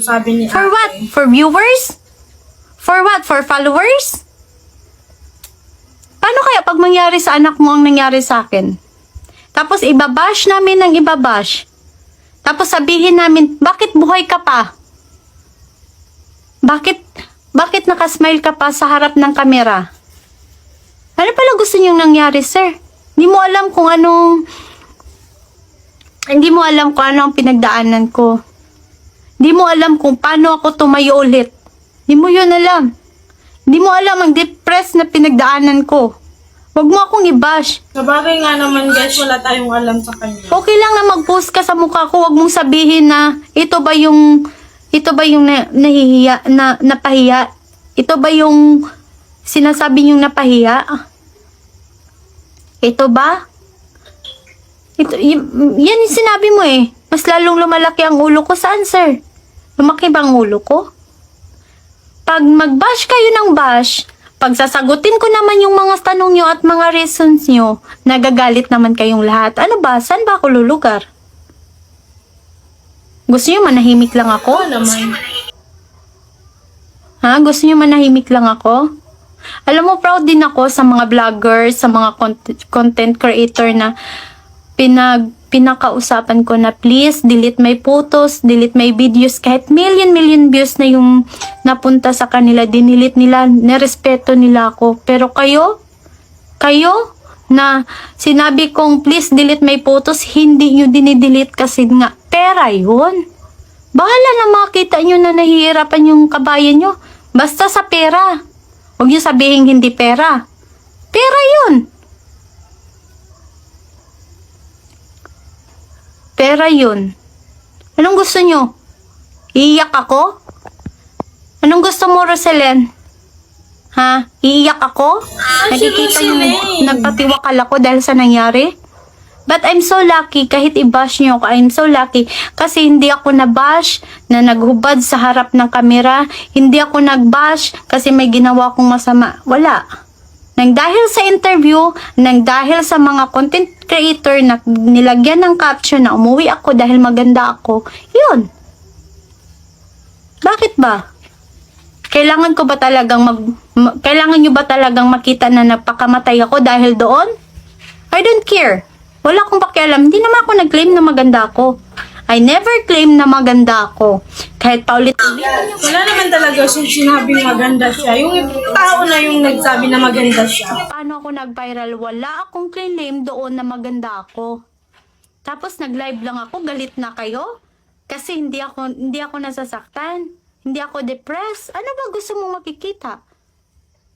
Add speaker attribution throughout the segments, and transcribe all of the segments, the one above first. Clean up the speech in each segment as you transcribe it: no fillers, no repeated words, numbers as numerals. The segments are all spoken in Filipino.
Speaker 1: Sabi ni
Speaker 2: For
Speaker 1: ate.
Speaker 2: what? For viewers? For what? For followers? Paano kaya pag mangyari sa anak mo ang nangyari sa akin? Tapos ibabash namin ng ibabash. Tapos sabihin namin, bakit buhay ka pa? Bakit nakasmile ka pa sa harap ng kamera? Ano pala gusto niyong nangyari, sir? Hindi mo alam kung ano ang pinagdaanan ko. Hindi mo alam kung paano ako tumayo ulit. Hindi mo yun alam. Hindi mo alam ang depressed na pinagdaanan ko. Huwag mo akong i-bash.
Speaker 1: Sabagay nga naman guys, wala tayong alam sa kanya.
Speaker 2: Okay lang na mag-post ka sa mukha ko. Huwag mong sabihin na ito ba yung napahiya? Ito ba yung sinasabi niyong napahiya? Ito ba? Yan yung sinabi mo eh. Mas lalong lumalaki ang ulo ko. Saan, sir? Lumaki ba ang ulo ko? Pag mag-bash kayo ng bash, pag sasagutin ko naman yung mga tanong nyo at mga reasons nyo, nagagalit naman kayong lahat. Ano ba? Saan ba ako lulugar? Gusto nyo manahimik lang ako?
Speaker 1: Oo naman.
Speaker 2: Ha? Gusto nyo manahimik lang ako? Alam mo, proud din ako sa mga vloggers, sa mga content creator na pinakausapan ko na please, delete my photos, delete my videos. Kahit million views na yung napunta sa kanila, dinilit nila, nirespeto nila ako. Pero kayo na sinabi kong please delete my photos, hindi nyo dinidelete kasi nga pera yun. Bahala na makita nyo na nahihirapan yung kabayan nyo. Basta sa pera. Huwag nyo sabihin hindi pera. Pera yun. Pera yun. Anong gusto nyo? Iiyak ako? Anong gusto mo, Roselen? Ha? Iiyak ako? Nakikita yung nagpatiwakal ako dahil sa nangyari? But I'm so lucky, kahit i-bash nyo ako, I'm so lucky. Kasi hindi ako na-bash na naghubad sa harap ng kamera. Hindi ako nag-bash kasi may ginawa akong masama. Wala. Nang dahil sa interview, nang dahil sa mga content creator na nilagyan ng caption na umuwi ako dahil maganda ako, yun. Bakit ba? Kailangan nyo ba talagang makita na napakamatay ako dahil doon? I don't care. Wala akong pakialam. Hindi naman ako nag-claim na maganda ako. I never claim na maganda ako. Kahit paulit-ulit.
Speaker 1: Wala naman talaga sinabing maganda siya. Yung tao na yung nagsabi na maganda siya.
Speaker 2: Paano ako nag-viral? Wala akong claim doon na maganda ako. Tapos nag-live lang ako, galit na kayo? Kasi hindi ako nasasaktan. Hindi ako depressed. Ano ba gusto mong makikita?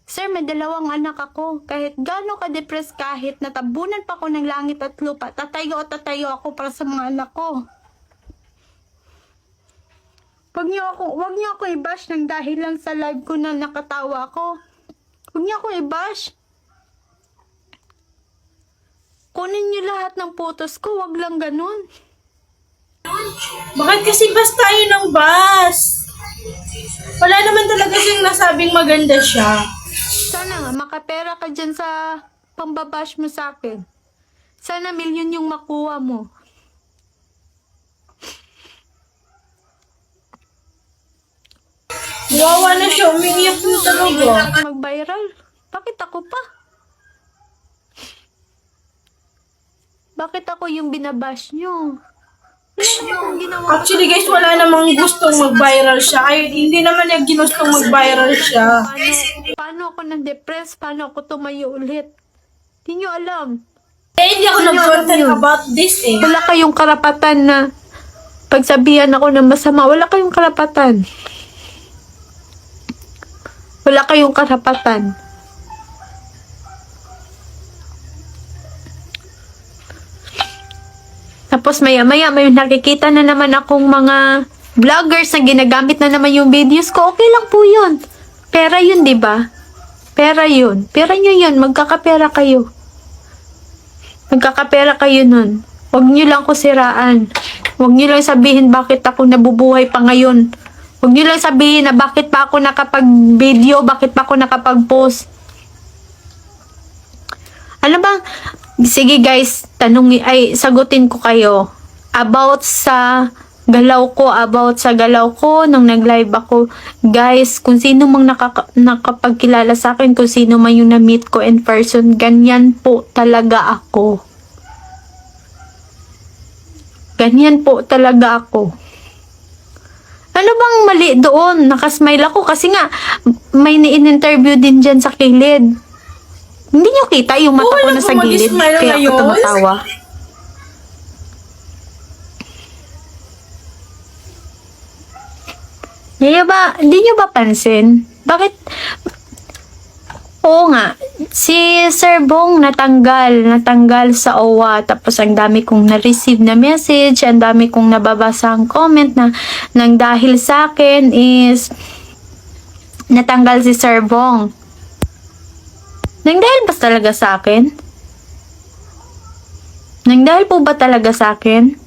Speaker 2: Sir, may 2 anak ako. Kahit gaano ka-depressed, kahit natabunan pa ako ng langit at lupa, tatayo ako para sa mga anak ko. Huwag niyo ako i-bash ng dahil lang sa live ko na nakatawa ako. Huwag niyo ako i-bash. Kunin niyo lahat ng photos ko, wag lang ganun.
Speaker 1: Bakit kasi basta yun ng bas? Wala naman talaga siyang nasabing maganda siya.
Speaker 2: Sana nga, makapera ka dyan sa pambabash mo sa akin. Sana milyon yung makuha mo.
Speaker 1: Wawa na siya, umiiyak na talaga.
Speaker 2: Mag-viral? Bakit ako pa? Bakit ako yung binabash nyo?
Speaker 1: Actually guys, wala namang gustong mag-viral siya. Ay, hindi naman niya ginustong mag-viral siya.
Speaker 2: Paano ako na-depress? Paano ako tumayo ulit? Hindi nyo alam.
Speaker 1: Hindi ako nag-content about this eh.
Speaker 2: Wala kayong karapatan na pagsabihan ako ng masama. Wala kayong karapatan. Wala kayong karapatan. Tapos maya-maya may nakikita na naman akong mga vloggers na ginagamit na naman yung videos ko. Okay lang po yun. Pera yun, di ba? Pera yun. Pera nyo yun. Magkakapera kayo. Magkakapera kayo nun. Huwag nyo lang ko siraan. Huwag nyo lang sabihin bakit ako nabubuhay pa ngayon. Huwag nyo lang sabihin na bakit pa ako nakapag-video, bakit pa ako nakapag-post. Ano bang, sige guys, sagutin ko kayo about sa galaw ko, about sa galaw ko nung nag-live ako. Guys, kung sino mang nakapagkilala sa akin, kung sino man yung na-meet ko in person, ganyan po talaga ako. Ganyan po talaga ako. Ano bang mali doon? Nakasmile ako kasi nga may ni-interview din dyan sa kilid. Hindi nyo kita yung mata ko
Speaker 1: Wala
Speaker 2: na sa
Speaker 1: kang
Speaker 2: gilid,
Speaker 1: mag-smile
Speaker 2: kaya ako
Speaker 1: ngayon.
Speaker 2: tumatawa. Hindi nyo ba pansin? Bakit? Oo nga, si Sir Bong natanggal sa OWA, tapos ang dami kong na-receive na message, ang dami kong nababasa ang comment na nang dahil sa akin is natanggal si Sir Bong. Nang dahil ba talaga sa akin? Nang dahil po ba talaga sa akin?